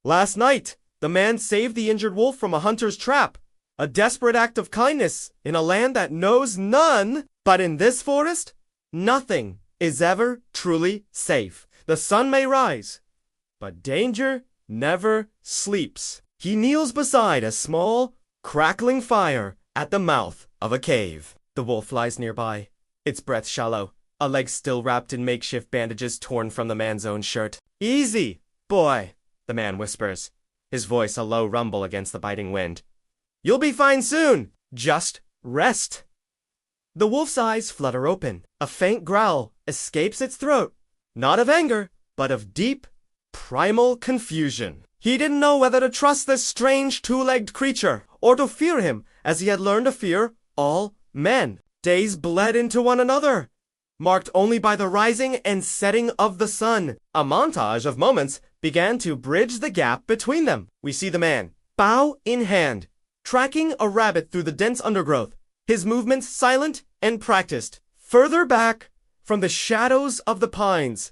Last night, the man saved the injured wolf from a hunter's trap. A desperate act of kindness in a land that knows none. But in this forest, nothing is ever truly safe. The sun may rise, but danger never sleeps. He kneels beside a small, crackling fire at the mouth of a cave. The wolf lies nearby, its breath shallow, a leg still wrapped in makeshift bandages torn from the man's own shirt. "Easy, boy," the man whispers, his voice a low rumble against the biting wind. "You'll be fine soon. Just rest." The wolf's eyes flutter open. A faint growl escapes its throat, not of anger, but of deep, primal confusion. He didn't know whether to trust this strange two-legged creature or to fear him as he had learned to fear all men. Days bled into one another, marked only by the rising and setting of the sun. A montage of moments began to bridge the gap between them. We see the man, bow in hand, tracking a rabbit through the dense undergrowth, his movements silent and practiced. Further back, from the shadows of the pines,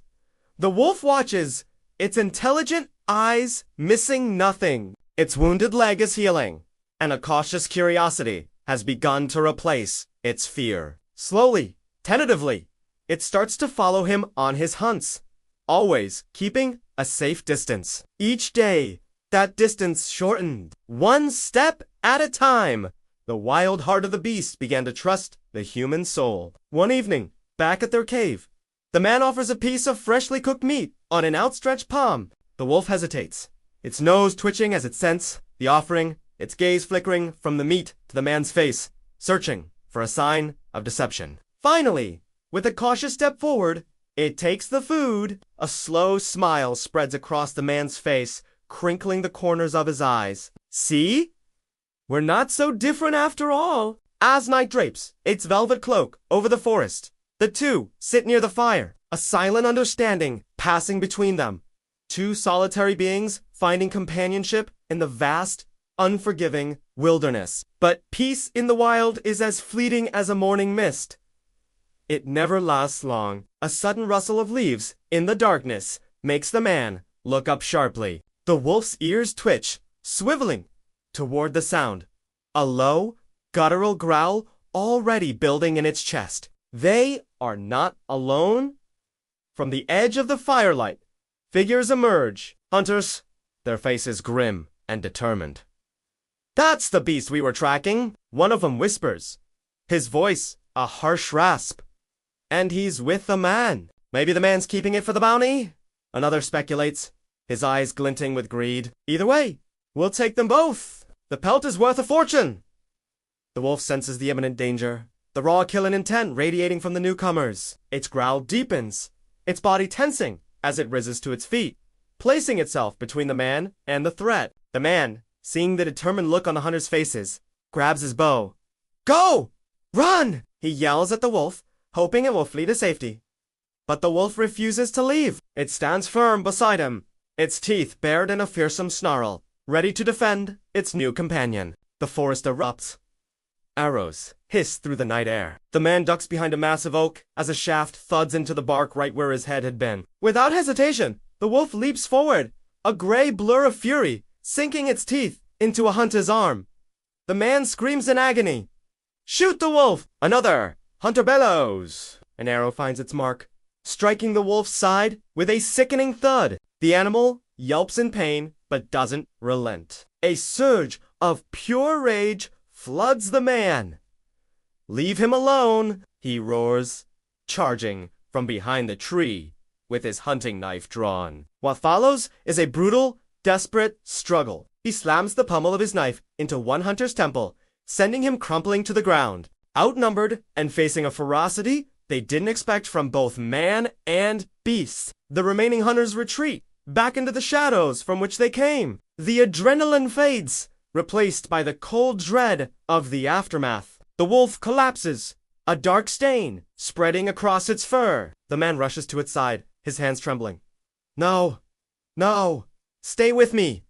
the wolf watches, its intelligent eyes missing nothing. Its wounded leg is healing, and a cautious curiosity has begun to replace its fear. Slowly, tentatively, it starts to follow him on his hunts, always keeping a safe distance. Each day, that distance shortened, one step at a time. The wild heart of the beast began to trust the human soul. One evening, back at their cave, the man offers a piece of freshly cooked meat on an outstretched palm. The wolf hesitates, its nose twitching as it scents the offering, its gaze flickering from the meat to the man's face, searching for a sign of deception. Finally, with a cautious step forward, it takes the food. A slow smile spreads across the man's face, crinkling the corners of his eyes. "See? We're not so different after all." As night drapes its velvet cloak over the forest, the two sit near the fire, a silent understanding passing between them. Two solitary beings finding companionship in the vast, unforgiving wilderness. But peace in the wild is as fleeting as a morning mist. It never lasts long. A sudden rustle of leaves in the darkness makes the man look up sharply. The wolf's ears twitch, swiveling toward the sound. A low, guttural growl already building in its chest. They are not alone. From the edge of the firelight, figures emerge. Hunters, their faces grim and determined. "That's the beast we were tracking," one of them whispers, his voice a harsh rasp. "And he's with the man. Maybe the man's keeping it for the bounty?" Another speculates, his eyes glinting with greed. "Either way, we'll take them both. The pelt is worth a fortune." The wolf senses the imminent danger, the raw killing intent radiating from the newcomers. Its growl deepens, its body tensing as it rises to its feet, placing itself between the man and the threat. The man, seeing the determined look on the hunters' faces, grabs his bow. "Go! Run!" he yells at the wolf, hoping it will flee to safety. But the wolf refuses to leave. It stands firm beside him, its teeth bared in a fearsome snarl, ready to defend its new companion. The forest erupts. Arrows hiss through the night air. The man ducks behind a massive oak as a shaft thuds into the bark right where his head had been. Without hesitation, the wolf leaps forward, a gray blur of fury, sinking its teeth into a hunter's arm. The man screams in agony. "Shoot the wolf!" Another hunter bellows. An arrow finds its mark, striking the wolf's side with a sickening thud. The animal yelps in pain, but doesn't relent. A surge of pure rage floods the man. "Leave him alone," he roars, charging from behind the tree with his hunting knife drawn. What follows is a brutal, desperate struggle. He slams the pommel of his knife into one hunter's temple, sending him crumpling to the ground. Outnumbered and facing a ferocity they didn't expect from both man and beast, the remaining hunters retreat back into the shadows from which they came. The adrenaline fades, replaced by the cold dread of the aftermath. The wolf collapses, a dark stain spreading across its fur. The man rushes to its side, his hands trembling. "No, no, stay with me.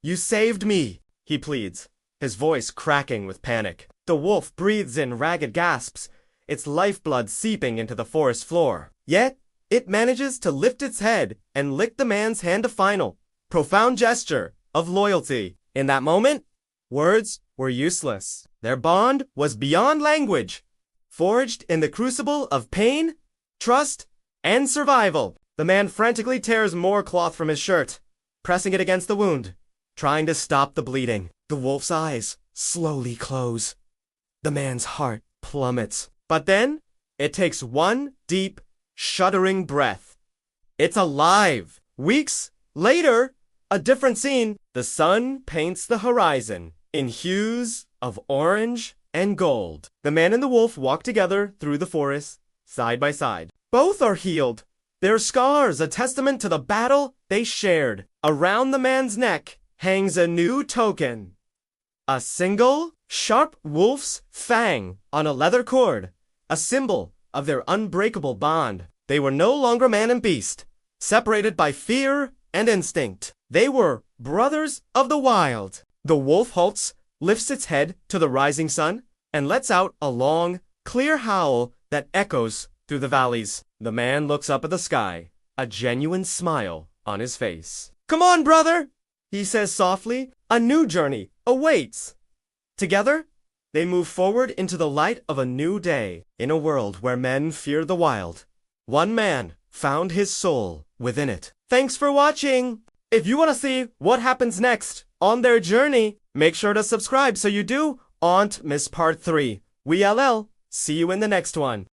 You saved me," he pleads, his voice cracking with panic. The wolf breathes in ragged gasps, its lifeblood seeping into the forest floor. Yet, it manages to lift its head and lick the man's hand to final, profound gesture of loyalty. In that moment, words were useless. Their bond was beyond language, forged in the crucible of pain, trust, and survival. The man frantically tears more cloth from his shirt, pressing it against the wound, trying to stop the bleeding. The wolf's eyes slowly close. The man's heart plummets. But then, it takes one deep, shuddering breath. It's alive! Weeks later, a different scene. The sun paints the horizon in hues of orange and gold. The man and the wolf walk together through the forest, side by side. Both are healed, their scars a testament to the battle they shared. Around the man's neck hangs a new token. A single, sharp wolf's fang on a leather cord, a symbol of their unbreakable bond. They were no longer man and beast, separated by fear and instinct. They were brothers of the wild. The wolf halts, lifts its head to the rising sun, and lets out a long, clear howl that echoes through the valleys. The man looks up at the sky, a genuine smile on his face. "Come on, brother," he says softly. "A new journey awaits." Together, they move forward into the light of a new day. In a world where men fear the wild, one man found his soul within it. Thanks for watching! If you want to see what happens next on their journey, make sure to subscribe so you don't miss part 3. We LL. See you in the next one.